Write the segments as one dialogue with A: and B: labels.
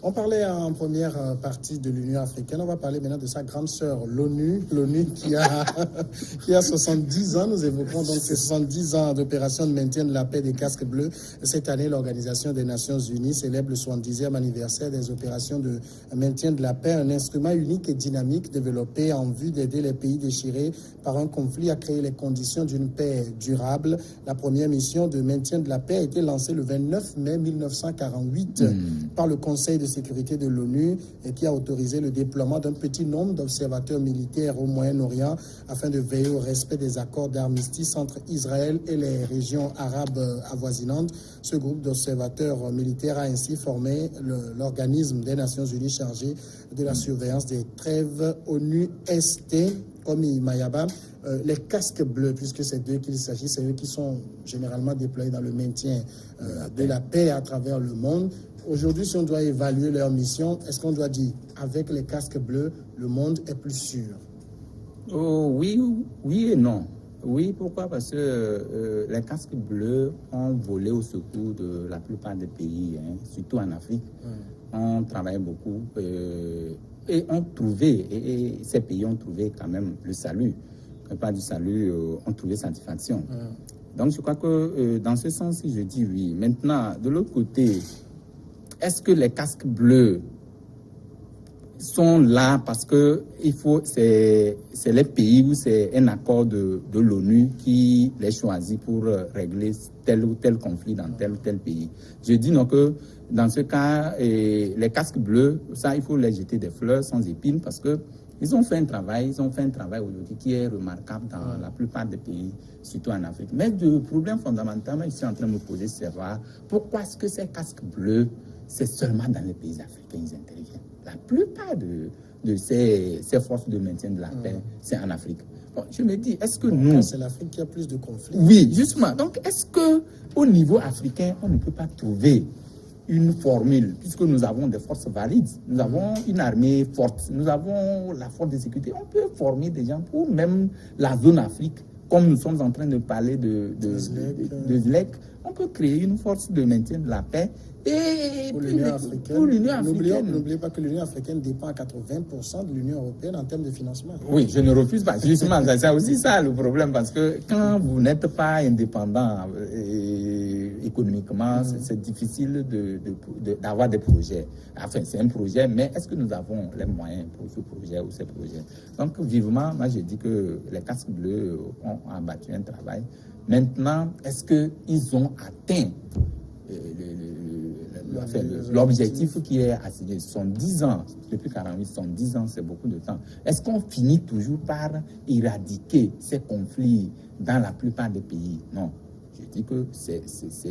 A: On parlait en première partie de l'Union africaine. On va parler maintenant de sa grande sœur, l'ONU. L'ONU qui a 70 ans. Nous évoquons donc ces 70 ans d'opération de maintien de la paix des casques bleus. Cette année, l'Organisation des Nations Unies célèbre le 70e anniversaire des opérations de maintien de la paix, un instrument unique et dynamique développé en vue d'aider les pays déchirés par un conflit à créer les conditions d'une paix durable. La première mission de maintien de la paix a été lancée le 29 mai 1948 par le Conseil de sécurité de l'ONU et qui a autorisé le déploiement d'un petit nombre d'observateurs militaires au Moyen-Orient afin de veiller au respect des accords d'armistice entre Israël et les régions arabes avoisinantes. Ce groupe d'observateurs militaires a ainsi formé l'organisme des Nations Unies chargé de la surveillance des trêves ONU-ST, comme Mayaba. Les casques bleus, puisque c'est d'eux qu'il s'agit, c'est eux qui sont généralement déployés dans le maintien de la paix à travers le monde. Aujourd'hui, si on doit évaluer leur mission, est-ce qu'on doit dire, avec les casques bleus, le monde est plus sûr?
B: Oui et non. Oui, pourquoi? Parce que les casques bleus ont volé au secours de la plupart des pays, surtout en Afrique. On travaille beaucoup et ont trouvé, et ces pays ont trouvé quand même le salut. Pas du salut, ont trouvé satisfaction. Donc je crois que dans ce sens, je dis oui. Maintenant, de l'autre côté, est-ce que les casques bleus sont là parce que c'est les pays où c'est un accord de l'ONU qui les choisit pour régler tel ou tel conflit dans tel ou tel pays? Je dis non que dans ce cas, les casques bleus, ça il faut les jeter des fleurs sans épines parce que ils ont fait un travail aujourd'hui qui est remarquable dans la plupart des pays, surtout en Afrique. Mais le problème fondamentalement, je suis en train de me poser, c'est savoir pourquoi est-ce que ces casques bleus, c'est seulement dans les pays africains qu'ils interviennent. La plupart de ces forces de maintien de la paix, c'est en Afrique. Bon, je me dis, est-ce que nous...
A: C'est l'Afrique qui a plus de conflits.
B: Oui, justement. Donc, est-ce qu'au niveau africain, on ne peut pas trouver une formule, puisque nous avons des forces valides, nous avons une armée forte, nous avons la force de sécurité, on peut former des gens pour même la zone Afrique, comme nous sommes en train de parler de ZLEC, on peut créer une force de maintien de la paix et
A: pour l'Union africaine. N'oubliez pas que l'Union africaine dépend à 80% de l'Union européenne en termes de financement.
B: Oui, je ne refuse pas. Justement, c'est aussi ça le problème, parce que quand vous n'êtes pas indépendant économiquement, c'est difficile d'avoir des projets. Enfin, c'est un projet, mais est-ce que nous avons les moyens pour ce projet ou ces projets? Donc, vivement, moi, je dis que les casques bleus ont abattu un travail. Maintenant, est-ce qu'ils ont atteint l'objectif qui est assigné? 70 ans, depuis 48, 70 ans, c'est beaucoup de temps. Est-ce qu'on finit toujours par éradiquer ces conflits dans la plupart des pays? Non. Je dis que c'est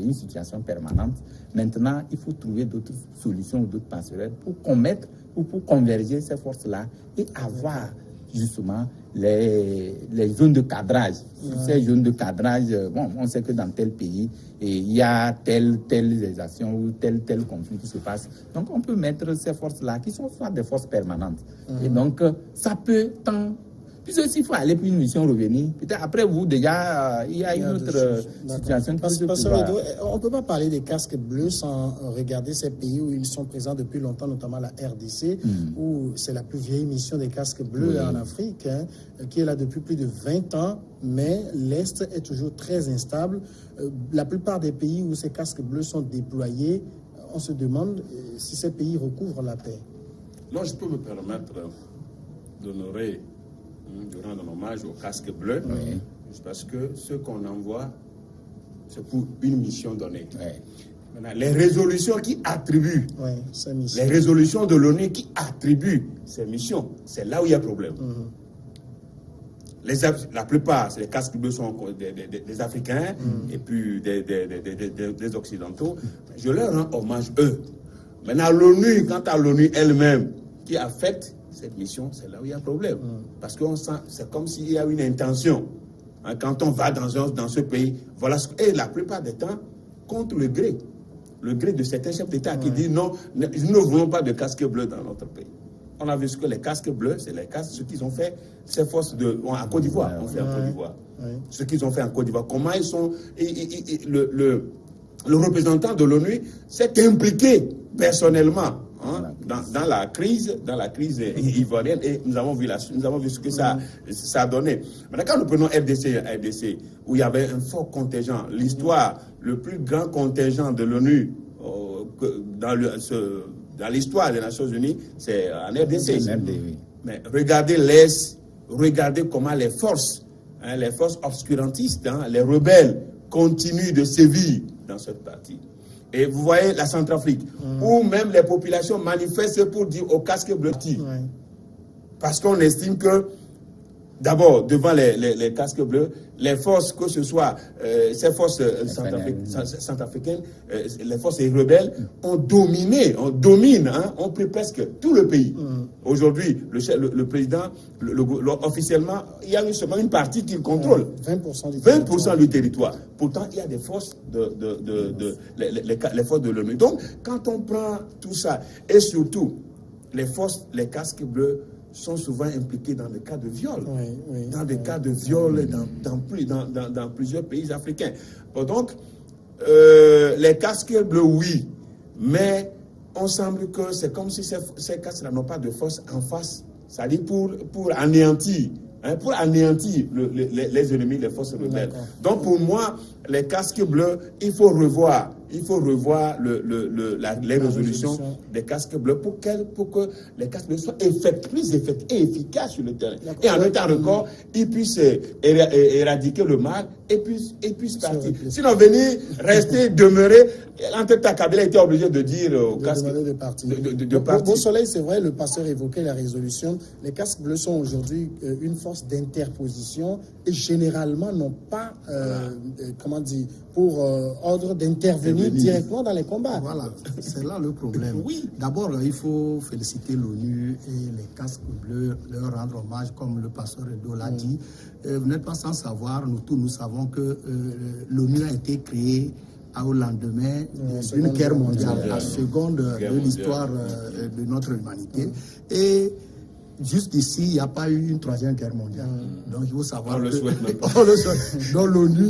B: une situation permanente. Maintenant, il faut trouver d'autres solutions ou d'autres passerelles pour commettre ou pour converger ces forces-là et avoir justement les zones de cadrage. Ces zones de cadrage, bon, on sait que dans tel pays, il y a telle actions ou tel conflit qui se passe. Donc, on peut mettre ces forces-là qui sont soit des forces permanentes. Et donc, ça peut tant... Puisque s'il faut aller pour une mission revenir, peut-être après vous, déjà, il y a une autre situation.
A: On ne peut pas parler des casques bleus sans regarder ces pays où ils sont présents depuis longtemps, notamment la RDC, où c'est la plus vieille mission des casques bleus en Afrique, qui est là depuis plus de 20 ans, mais l'Est est toujours très instable. La plupart des pays où ces casques bleus sont déployés, on se demande si ces pays recouvrent la paix.
C: Non, je peux me permettre d'honorer, de rendre un hommage au casque bleu, parce que ce qu'on envoie, c'est pour une mission donnée. Maintenant, les résolutions qui attribuent, les résolutions de l'ONU qui attribuent ces missions, c'est là où il y a problème. La plupart, les casques bleus sont des Africains et puis des Occidentaux. Je leur rends hommage, eux. Maintenant, l'ONU, quant à l'ONU elle-même, qui a fait cette mission, c'est là où il y a un problème. Parce que c'est comme s'il y a une intention. Quand on va dans ce pays, voilà et la plupart des temps, contre le gré de certains chefs d'État qui disent non, nous ne voulons pas de casques bleus dans notre pays. On a vu ce que les casques bleus, c'est les casques, ce qu'ils ont fait, ces forces en Côte d'Ivoire, on fait en Côte d'Ivoire. Ce qu'ils ont fait en Côte d'Ivoire, comment ils sont... le représentant de l'ONU s'est impliqué personnellement dans la crise ivoirienne, et nous avons vu ce que ça a donné. Maintenant, quand nous prenons RDC, où il y avait un fort contingent, l'histoire, le plus grand contingent de l'ONU dans l'histoire des Nations Unies, c'est en RDC. Mais regardez comment les forces obscurantistes, les rebelles, continuent de sévir dans cette partie. Et vous voyez la Centrafrique, où même les populations manifestent pour dire au casque bleu. Parce qu'on estime que, d'abord, devant les casques bleus, les forces, que ce soit ces forces centrafricaines, les forces rebelles, ont domine, ont pris presque tout le pays. Aujourd'hui, le président, officiellement, il y a seulement une partie qu'il contrôle. 20% du territoire. Pourtant, il y a des forces les forces de l'ONU. Donc, quand on prend tout ça, et surtout, les casques bleus sont souvent impliqués dans des cas de viol, cas de viol dans plusieurs pays africains. Donc, les casques bleus, oui, mais on semble que c'est comme si ces casques-là n'ont pas de force en face, c'est-à-dire pour anéantir. Pour anéantir les ennemis des forces rebelles. Donc pour moi, les casques bleus, il faut revoir les résolutions des casques bleus pour que les casques bleus soient plus effectifs et efficaces sur le terrain. Et en même temps record, ils puissent éradiquer le mal et puissent partir. Sinon, demeurer, l'entête Kabila était obligé de dire aux casques
A: de partir. Beau Soleil, c'est vrai, le pasteur évoquait la résolution. Les casques bleus sont aujourd'hui une force d'interposition et généralement n'ont pas, pour ordre d'intervenir directement dans les combats.
D: Voilà, c'est là le problème.
A: Oui.
D: D'abord, il faut féliciter l'ONU et les casques bleus, leur rendre hommage, comme le pasteur Edo l'a dit. Vous n'êtes pas sans savoir, nous savons que l'ONU a été créée au lendemain d'une guerre mondiale, la seconde de l'histoire de notre humanité. Et jusqu'ici, il n'y a pas eu une troisième guerre mondiale. Donc, il faut savoir
C: on
D: que...
C: le souhaite même pas.
D: Donc, l'ONU,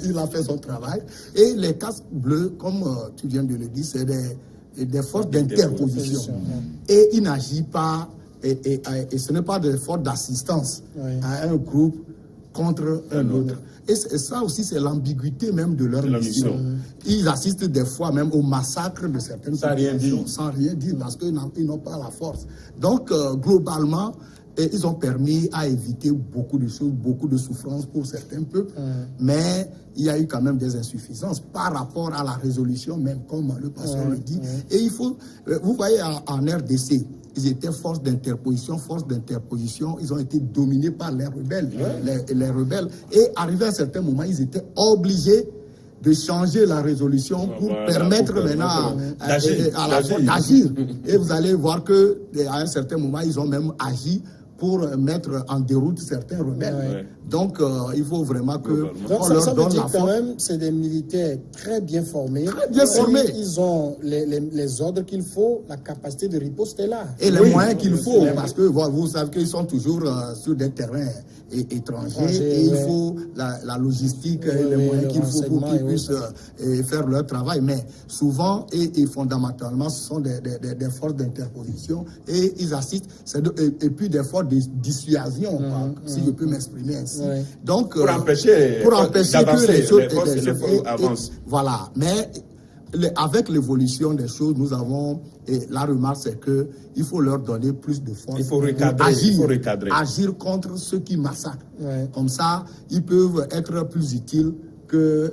D: il a fait son travail. Et les casques bleus, comme tu viens de le dire, c'est des forces d'interposition. Et il n'agit pas... Et ce n'est pas des forces d'assistance à un groupe contre un autre. Et ça aussi, c'est l'ambiguïté même de leur mission. Ils assistent des fois même au massacre de certaines populations sans rien dire parce qu'ils n'ont pas la force. Donc, globalement, ils ont permis à éviter beaucoup de choses, beaucoup de souffrances pour certains peuples, mais il y a eu quand même des insuffisances par rapport à la résolution, même comme le pasteur le dit. Et il faut, vous voyez, en RDC, ils étaient force d'interposition, ils ont été dominés par les rebelles, les rebelles. Et arrivé à un certain moment, ils étaient obligés de changer la résolution pour permettre maintenant d'agir. Et vous allez voir qu'à un certain moment, ils ont même agi pour mettre en déroute certains rebelles. Donc, il faut vraiment que on leur donne la force.
A: Quand même, c'est des militaires très bien formés. Ils ont les ordres qu'il faut, la capacité de riposte est là.
D: Et les moyens qu'il faut, parce que vous savez qu'ils sont toujours sur des terrains étrangers et il faut la logistique et les moyens qu'il faut pour qu'ils puissent faire leur travail. Mais souvent et fondamentalement, ce sont des forces d'interposition et ils assistent, et puis des forces de dissuasion, si je peux m'exprimer ainsi. Donc,
C: pour empêcher
D: que les
C: choses avancent.
D: Voilà. Mais avec l'évolution des choses, nous avons, et la remarque, c'est qu'il faut leur donner plus de force.
C: Il faut recadrer.
D: Agir contre ceux qui massacrent. Comme ça, ils peuvent être plus utiles que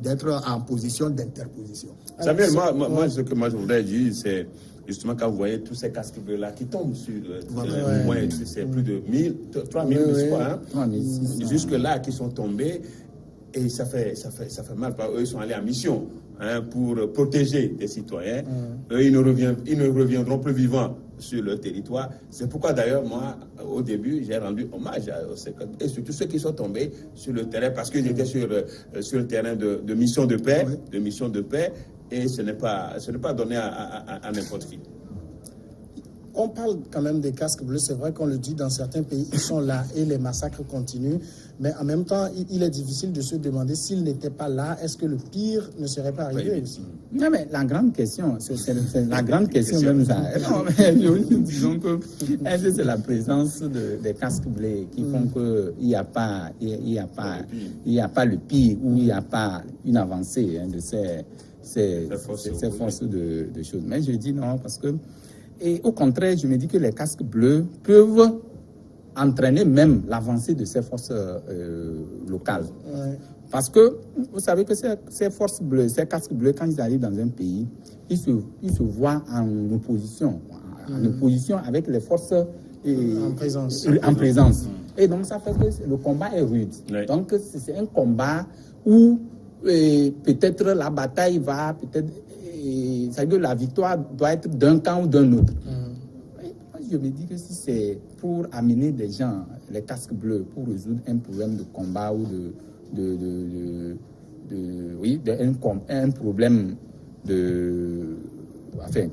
D: d'être en position d'interposition.
C: Samuel, moi, ce que je voudrais dire, c'est justement quand vous voyez tous ces casques bleus-là qui tombent sur... c'est plus de 3000, je crois. Jusque-là, qui sont tombés. Et ça fait mal. Eux, ils sont allés en mission pour protéger les citoyens. Eux, ils ne reviendront plus vivants sur leur territoire. C'est pourquoi, d'ailleurs, moi, au début, j'ai rendu hommage et surtout ceux qui sont tombés sur le terrain, parce qu'ils étaient sur le terrain de mission de paix, et ce n'est pas donné à n'importe qui.
A: on parle quand même des casques bleus. C'est vrai qu'on le dit, dans certains pays, ils sont là et les massacres continuent. Mais en même temps, il est difficile de se demander s'ils n'étaient pas là, est-ce que le pire ne serait pas arrivé aussi?
B: Non, mais la grande question, c'est la grande question même ça. Non, mais disons que est-ce que c'est la présence des casques bleus qui font qu'il n'y a pas le pire ou il n'y a pas une avancée de ces forces de choses. Mais je dis non, parce que, et au contraire, je me dis que les casques bleus peuvent entraîner même l'avancée de ces forces locales.
A: Ouais.
B: Parce que vous savez que ces forces bleues, ces casques bleus, quand ils arrivent dans un pays, ils se voient en opposition avec les forces en présence. Et donc ça fait que le combat est rude. Oui. Donc c'est un combat où peut-être la bataille va, c'est-à-dire que la victoire doit être d'un camp ou d'un autre. Je me dis que si c'est pour amener des gens, les casques bleus, pour résoudre un problème de combat ou un problème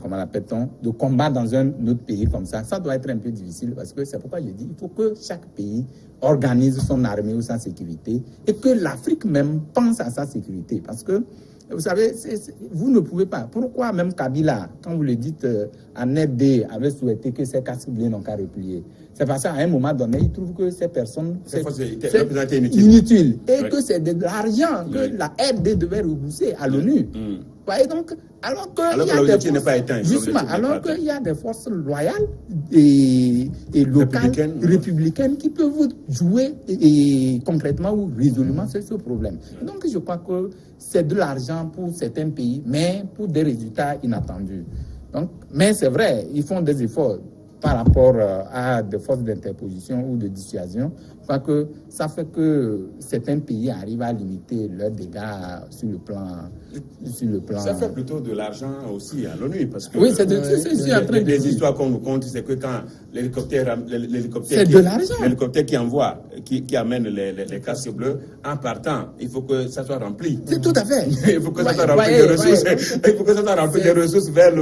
B: comment l'appelle-t-on, de combat dans un autre pays comme ça doit être un peu difficile, parce que c'est pourquoi je dis il faut que chaque pays organise son armée ou sa sécurité et que l'Afrique même pense à sa sécurité, parce que vous savez, vous ne pouvez pas. Pourquoi même Kabila, quand vous le dites, en RD, avait souhaité que ces casques bleus n'ont qu'à replier? C'est parce qu'à un moment donné, il trouve que ces personnes c'est inutile. Et que c'est de l'argent que la RD devait rembourser à l'ONU. Vous voyez, donc, alors qu'il y a des forces loyales et locales, républicaines qui peuvent jouer concrètement ou résolument sur ce problème. Donc je crois que c'est de l'argent pour certains pays, mais pour des résultats inattendus. Donc, mais c'est vrai, ils font des efforts par rapport à des forces d'interposition ou de dissuasion. Je crois que ça fait que certains pays arrivent à limiter leurs dégâts sur le plan.
C: Ça fait plutôt de l'argent aussi à l'ONU, parce que
B: oui, c'est
C: des histoires qu'on nous compte, c'est que quand l'hélicoptère qui amène les casques bleus, en partant, il faut que ça soit rempli.
B: C'est tout à fait.
C: Il faut que ça soit rempli de ressources. Il faut que ça soit rempli de ressources vers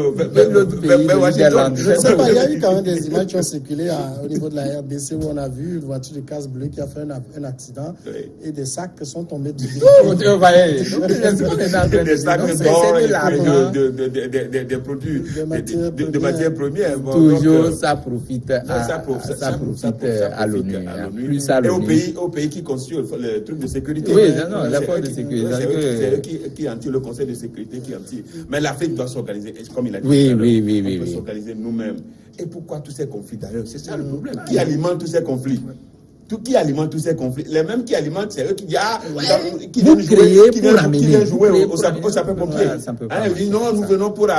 C: Washington.
A: Je ne sais pas, il y a eu quand même des images qui ont circulé au niveau de la RDC où on a vu une voiture de casque bleu qui a fait un accident et des sacs sont tombés du
C: des sacs d'or et des produits de matières premières.
B: Toujours ça profite à l'ONU.
C: Et au pays qui construit le truc de sécurité.
B: Oui, non, la force de sécurité.
C: C'est eux qui en tirent, le Conseil de sécurité qui en tire. Mais l'Afrique doit s'organiser, comme il a dit.
B: Oui.
C: On peut s'organiser nous-mêmes. Et pourquoi tous ces conflits d'ailleurs? C'est ça le problème. Qui alimente tous ces conflits? Qui alimente tous ces conflits? Les mêmes qui alimentent, c'est eux qui disent qui viennent jouer au sapeur-pompier. Ils disent non, nous venons pour le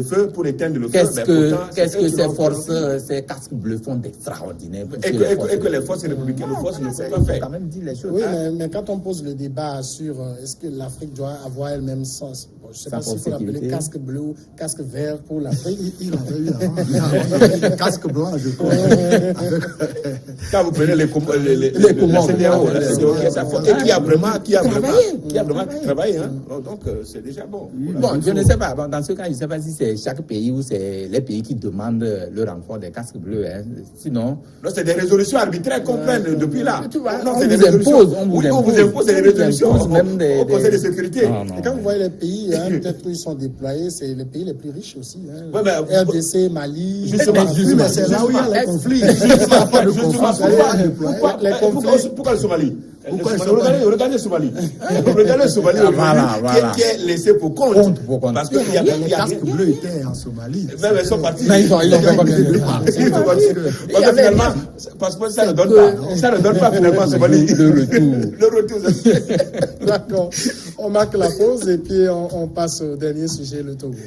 C: feu, pour éteindre le feu.
B: Qu'est-ce que ces forces, ces casques bleus font d'extraordinaire?
C: Et que les forces républicaines ne peuvent pas faire.
B: quand même dire les choses.
A: Oui, mais quand on pose le débat sur est-ce que l'Afrique doit avoir elle-même sens, je ne sais pas s'il faut l'appeler casque bleu ou casque vert pour l'Afrique.
D: Il avait eu avant. Casque blanc, je crois.
C: Quand vous prenez les commandes, et qui a vraiment travaillé, hein? Donc c'est déjà bon.
B: Bon, je ne sais pas. Bon, dans ce cas, je ne sais pas si c'est chaque pays ou c'est les pays qui demandent le renfort des casques bleus. Hein. Sinon,
C: non, c'est des résolutions arbitraires qu'on prenne depuis là.
B: Tu vois,
C: non,
B: on vous impose
C: des résolutions
B: même
C: au Conseil de sécurité.
A: Et quand vous voyez les pays, peut-être où ils sont déployés, c'est les pays les plus riches aussi.
C: Ouais, mais,
A: RDC, Mali.
C: Justement,
D: c'est là où il y a les conflits.
C: Pourquoi le Somalie? Regardez le Somalie. Regardez le Somalie qui est laissé pour compte. Parce qu'il y a
D: les casques bleus étaient en Somalie.
C: Mais ils sont partis.
B: Ils ont fait comme
C: finalement, parce que ça ne donne pas. Ça ne donne pas finalement en Somalie. Le retour.
A: D'accord. On marque la pause et puis on passe au dernier sujet, le Togo.